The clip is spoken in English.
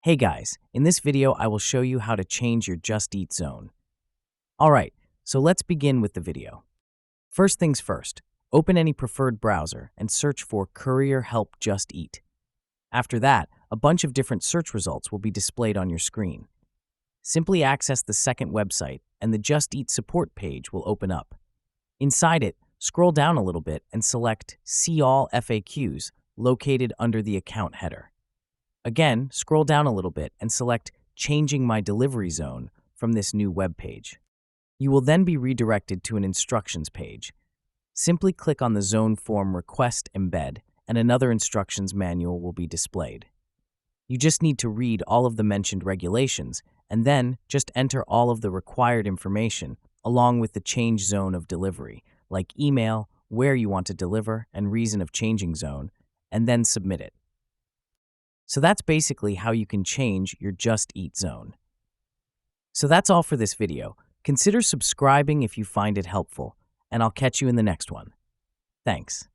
Hey guys, in this video I will show you how to change your Just Eat zone. Alright, so let's begin with the video. First things first, open any preferred browser and search for Courier Help Just Eat. After that, a bunch of different search results will be displayed on your screen. Simply access the second website and the Just Eat support page will open up. Inside it, scroll down a little bit and select See All FAQs located under the account header. Again, scroll down a little bit and select Changing My Delivery Zone from this new web page. You will then be redirected to an instructions page. Simply click on the Zone Form Request Embed and another instructions manual will be displayed. You just need to read all of the mentioned regulations and then just enter all of the required information along with the change zone of delivery, like email, where you want to deliver, and reason of changing zone, and then submit it. So that's basically how you can change your Just Eat zone. So that's all for this video. Consider subscribing if you find it helpful, and I'll catch you in the next one. Thanks.